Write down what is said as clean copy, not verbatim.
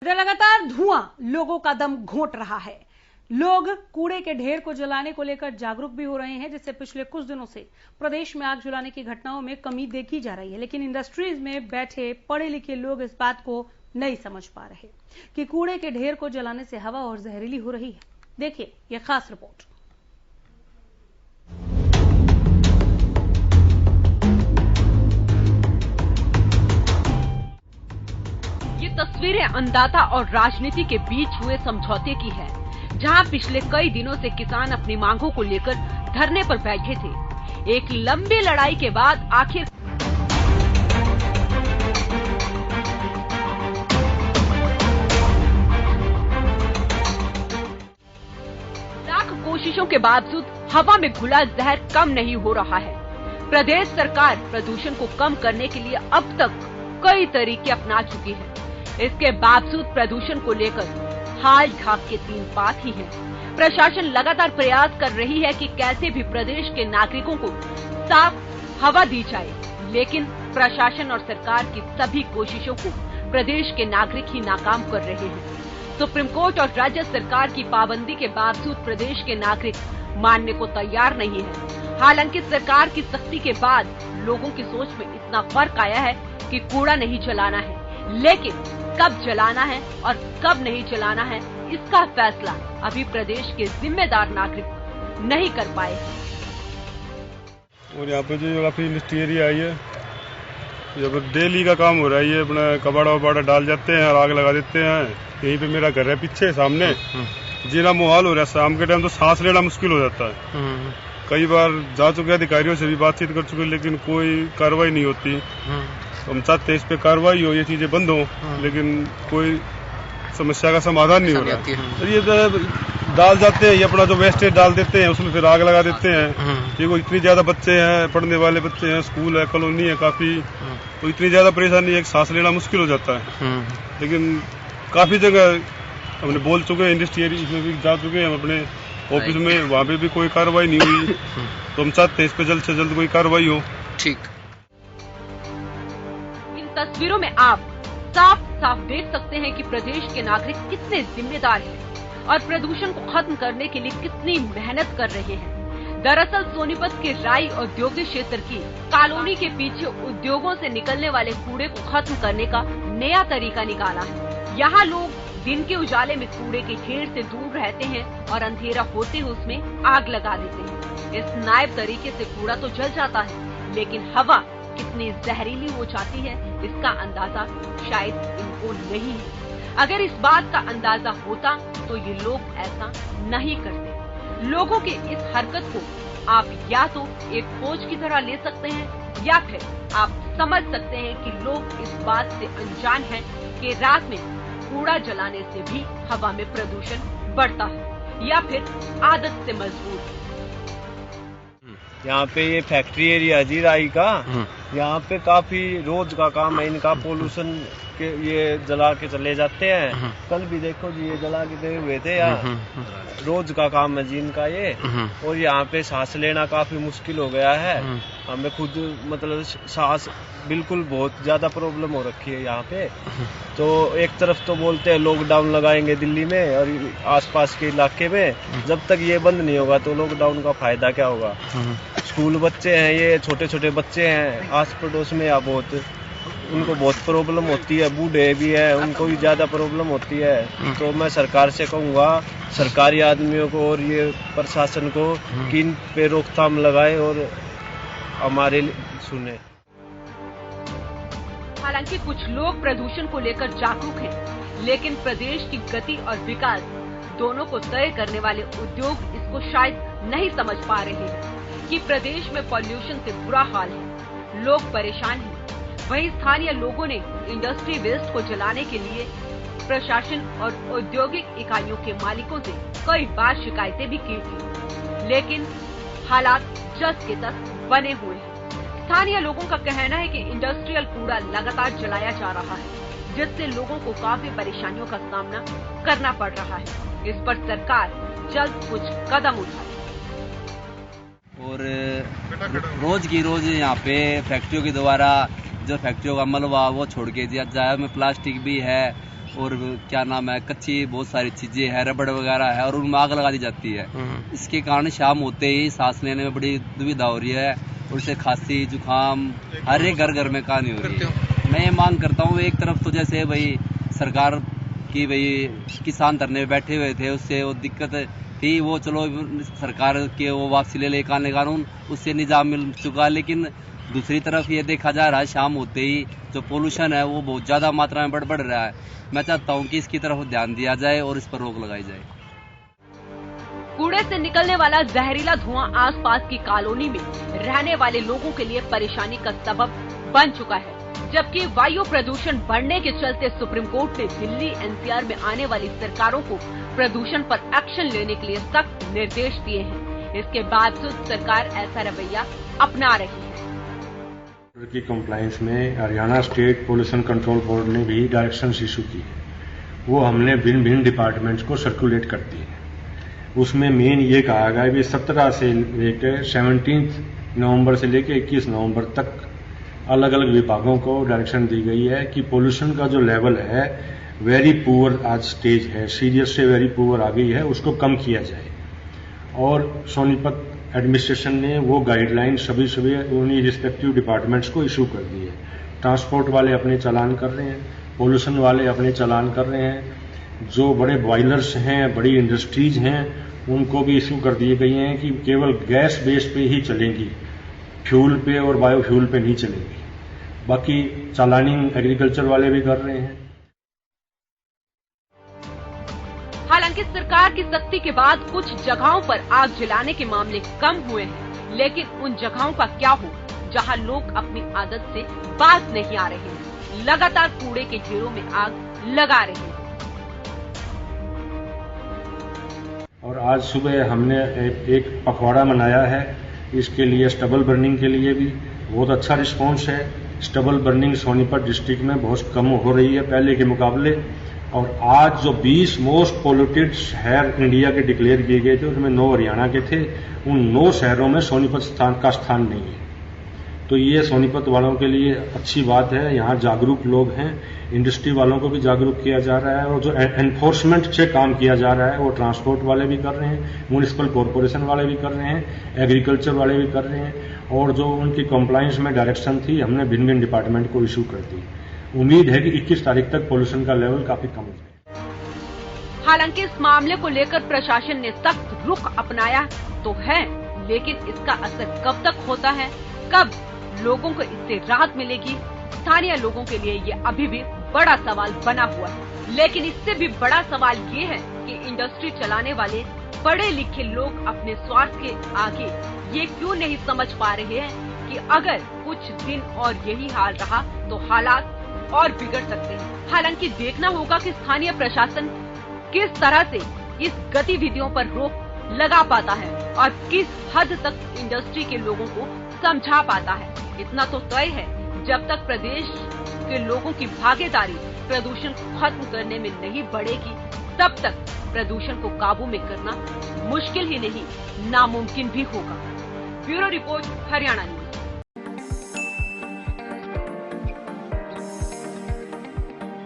लगातार धुआं लोगों का दम घोंट रहा है। लोग कूड़े के ढेर को जलाने को लेकर जागरूक भी हो रहे हैं, जिससे पिछले कुछ दिनों से प्रदेश में आग जलाने की घटनाओं में कमी देखी जा रही है। लेकिन इंडस्ट्रीज में बैठे पढ़े लिखे लोग इस बात को नहीं समझ पा रहे कि कूड़े के ढेर को जलाने से हवा और जहरीली हो रही है। देखिए यह खास रिपोर्ट। ये तस्वीरें अन्नदाता और राजनीति के बीच हुए समझौते की है, जहां पिछले कई दिनों से किसान अपनी मांगों को लेकर धरने पर बैठे थे। एक लंबी लड़ाई के बाद आखिर लाख कोशिशों के बावजूद हवा में घुला जहर कम नहीं हो रहा है। प्रदेश सरकार प्रदूषण को कम करने के लिए अब तक कई तरीके अपना चुकी है। इसके बावजूद प्रदूषण को लेकर हाल ढाक के तीन बात ही है। प्रशासन लगातार प्रयास कर रही है कि कैसे भी प्रदेश के नागरिकों को साफ हवा दी जाए, लेकिन प्रशासन और सरकार की सभी कोशिशों को प्रदेश के नागरिक ही नाकाम कर रहे हैं। सुप्रीम कोर्ट और राज्य सरकार की पाबंदी के बावजूद प्रदेश के नागरिक मानने को तैयार नहीं है। हालांकि सरकार की सख्ती के बाद लोगों की सोच में इतना फर्क आया है कि कूड़ा नहीं जलाना है, लेकिन कब जलाना है और कब नहीं जलाना है, इसका फैसला अभी प्रदेश के जिम्मेदार नागरिक नहीं कर पाए। और यहाँ पे जो काफी इंडस्ट्री एरिया आई है, यहाँ पर डेली का काम हो रहा है। ये अपना कबाड़ा वबाड़ा डाल जाते हैं और आग लगा देते हैं। यहीं पे मेरा घर है, पीछे सामने जीना मुहाल हो रहा है। शाम के टाइम तो सांस लेना मुश्किल हो जाता है। कई बार जा चुके अधिकारियों से भी बातचीत कर चुके, लेकिन कोई कार्रवाई नहीं होती। हम चाहते हैं इस पे कार्रवाई हो, ये चीजें बंद हो, लेकिन कोई समस्या का समाधान नहीं हो रहा है। तो ये डाल जाते हैं, ये अपना जो वेस्टेज डाल देते हैं, उसमें फिर आग लगा देते हैं। देखो इतनी ज्यादा बच्चे हैं, पढ़ने वाले बच्चे हैं, स्कूल है, कॉलोनी है काफी, तो इतनी ज्यादा परेशानी है, सांस लेना मुश्किल हो जाता है। लेकिन काफी जगह हमने बोल चुके हैं, इंडस्ट्री एरिया में भी जा चुके हैं हम अपने ऑफिस में, वहाँ पे भी कोई कार्रवाई नहीं हुई। तो हम चाहते हैं इस पे जल्द से जल्द कोई कार्रवाई हो। ठीक। तस्वीरों में आप साफ साफ देख सकते हैं कि प्रदेश के नागरिक कितने जिम्मेदार हैं और प्रदूषण को खत्म करने के लिए कितनी मेहनत कर रहे हैं। दरअसल सोनीपत के राई औद्योगिक क्षेत्र की कॉलोनी के पीछे उद्योगों से निकलने वाले कूड़े को खत्म करने का नया तरीका निकाला है। यहाँ लोग दिन के उजाले में कूड़े के ढेर से दूर रहते हैं और अंधेरा होते ही उसमें आग लगा देते हैं। इस नायाब तरीके से कूड़ा तो जल जाता है, लेकिन हवा कितनी जहरीली हो जाती है इसका अंदाजा शायद इनको नहीं है। अगर इस बात का अंदाजा होता तो ये लोग ऐसा नहीं करते। लोगों के इस हरकत को आप या तो एक खोज की तरह ले सकते हैं, या फिर आप समझ सकते हैं कि लोग इस बात से अनजान हैं कि रात में कूड़ा जलाने से भी हवा में प्रदूषण बढ़ता है, या फिर आदत से मजबूर। यहाँ पे ये फैक्ट्री एरिया जी राई का, यहाँ पे काफी रोज का काम है इनका। पोल्यूशन के ये जला के चले जाते हैं। कल भी देखो जी ये जला के गए हुए थे यहाँ। रोज का काम है जी इनका ये। और यहाँ पे सांस लेना काफी मुश्किल हो गया है। हमें खुद मतलब सांस बिल्कुल बहुत ज्यादा प्रॉब्लम हो रखी है यहाँ पे। तो एक तरफ तो बोलते हैं लॉकडाउन लगाएंगे दिल्ली में और आसपास के इलाके में, जब तक ये बंद नहीं होगा तो लॉकडाउन का फायदा क्या होगा। स्कूल बच्चे हैं, ये छोटे छोटे बच्चे हैं आस पड़ोस में, या बहुत उनको बहुत प्रॉब्लम होती है। बूढ़े भी है, उनको भी ज्यादा प्रॉब्लम होती है। तो मैं सरकार से कहूँगा, सरकारी आदमियों को और ये प्रशासन को कि इन पे रोकथाम लगाए और हमारे सुने। हालांकि कुछ लोग प्रदूषण को लेकर जागरूक हैं, लेकिन प्रदेश की गति और विकास दोनों को तय करने वाले उद्योग इसको शायद नहीं समझ पा रहे हैं कि प्रदेश में पॉल्यूशन से बुरा हाल है। लोग परेशान हैं। वहीं स्थानीय लोगों ने इंडस्ट्री वेस्ट को जलाने के लिए प्रशासन और औद्योगिक इकाइयों के मालिकों से कई बार शिकायतें भी की थी, लेकिन हालात जस के तस बने हुए हैं। स्थानीय लोगों का कहना है कि इंडस्ट्रियल कूड़ा लगातार जलाया जा रहा है, जिससे लोगों को काफी परेशानियों का सामना करना पड़ रहा है। इस पर सरकार जल्द कुछ कदम उठाए। और रोज की रोज यहाँ पे फैक्ट्रियों के द्वारा जो फैक्ट्रियों का मलबा वो छोड़ के दिया जाए। में प्लास्टिक भी है और क्या नाम है कच्ची बहुत सारी चीजें है, रबड़ वगैरह है, और उनमें आग लगा दी जाती है। इसके कारण शाम होते ही सांस लेने में बड़ी दुविधा हो रही है, और इससे खांसी जुकाम हर एक घर में कहानी हो रही है। मैं ये मांग करता हूँ, एक तरफ तो जैसे भाई सरकार की भाई किसान धरने में बैठे हुए थे, उससे वो दिक्कत थी, वो चलो सरकार के वो वापसी ले कानून कानून उससे निजाम मिल चुका, लेकिन दूसरी तरफ ये देखा जा रहा है शाम होते ही जो पोल्यूशन है वो बहुत ज्यादा मात्रा में बढ़ रहा है। मैं चाहता हूँ कि इसकी तरफ ध्यान दिया जाए और इस पर रोक लगाई जाए। कूड़े से निकलने वाला जहरीला धुआं आसपास की कॉलोनी में रहने वाले लोगों के लिए परेशानी का सबब बन चुका है, जबकि वायु प्रदूषण बढ़ने के चलते सुप्रीम कोर्ट ने दिल्ली एनसीआर में आने वाली सरकारों को प्रदूषण पर एक्शन लेने के लिए सख्त निर्देश दिए हैं। इसके बावजूद सरकार ऐसा रवैया अपना रही है। की कंप्लायंस में Haryana state pollution control board ने भी डायरेक्शंस इशू की है, वो हमने भिन्न भिन्न डिपार्टमेंट्स को सर्कुलेट कर दी है। उसमें मेन ये कहा गया कि 17 से लेकर 17 नवंबर से लेकर 21 नवंबर तक अलग अलग विभागों को डायरेक्शन दी गई है कि पोल्यूशन का जो लेवल है वेरी पुअर आज स्टेज है, सीरियस से वेरी पुअर आ गई है, उसको कम किया जाए। और सोनीपत एडमिनिस्ट्रेशन ने वो गाइडलाइन सभी उन्हीं रिस्पेक्टिव डिपार्टमेंट्स को इशू कर दी है। ट्रांसपोर्ट वाले अपने चालान कर रहे हैं, पोल्यूशन वाले अपने चालान कर रहे हैं, जो बड़े बॉयलर्स हैं, बड़ी इंडस्ट्रीज हैं, उनको भी इशू कर दिए गए हैं कि केवल गैस बेस पे ही चलेंगी, फ्यूल पे और बायोफ्यूल पे नहीं चलेंगी। बाकी चालानिंग एग्रीकल्चर वाले भी कर रहे हैं। हालांकि सरकार की सख्ती के बाद कुछ जगहों पर आग जलाने के मामले कम हुए हैं, लेकिन उन जगहों का क्या हो जहां लोग अपनी आदत से बाज नहीं आ रहे हैं, लगातार कूड़े के ढेरों में आग लगा रहे हैं। और आज सुबह हमने एक पखवाड़ा मनाया है, इसके लिए स्टबल बर्निंग के लिए भी बहुत अच्छा रिस्पांस है। स्टबल बर्निंग सोनीपत डिस्ट्रिक्ट में बहुत कम हो रही है पहले के मुकाबले। और आज जो 20 मोस्ट पोल्यूटेड शहर इंडिया के डिक्लेयर किए गए थे, उसमें 9 हरियाणा के थे। उन 9 शहरों में सोनीपत का स्थान नहीं है। तो ये सोनीपत वालों के लिए अच्छी बात है। यहाँ जागरूक लोग हैं, इंडस्ट्री वालों को भी जागरूक किया जा रहा है, और जो एनफोर्समेंट से काम किया जा रहा है वो ट्रांसपोर्ट वाले भी कर रहे हैं, म्युनिसिपल कॉरपोरेशन वाले भी कर रहे हैं, एग्रीकल्चर वाले भी कर रहे हैं। और जो उनकी कंप्लायंस में डायरेक्शन थी, हमने भिन्न भिन्न डिपार्टमेंट को इशू कर दी। उम्मीद है कि 21 तारीख तक पोल्यूशन का लेवल काफी कम हो जाए। हालांकि इस मामले को लेकर प्रशासन ने सख्त रुख अपनाया तो है, लेकिन इसका असर कब तक होता है, कब लोगों को इससे राहत मिलेगी, स्थानीय लोगों के लिए ये अभी भी बड़ा सवाल बना हुआ है। लेकिन इससे भी बड़ा सवाल ये है कि इंडस्ट्री चलाने वाले पढ़े लिखे लोग अपने स्वार्थ के आगे ये क्यों नहीं समझ पा रहे हैं कि अगर कुछ दिन और यही हाल रहा तो हालात और बिगड़ सकते हैं। हालांकि देखना होगा कि स्थानीय प्रशासन किस तरह से इस गतिविधियों पर रोक लगा पाता है और किस हद तक इंडस्ट्री के लोगों को समझा पाता है। इतना तो तय है, जब तक प्रदेश के लोगों की भागीदारी प्रदूषण को खत्म करने में नहीं बढ़ेगी, तब तक प्रदूषण को काबू में करना मुश्किल ही नहीं, नामुमकिन भी होगा। Bureau report, Haryana news.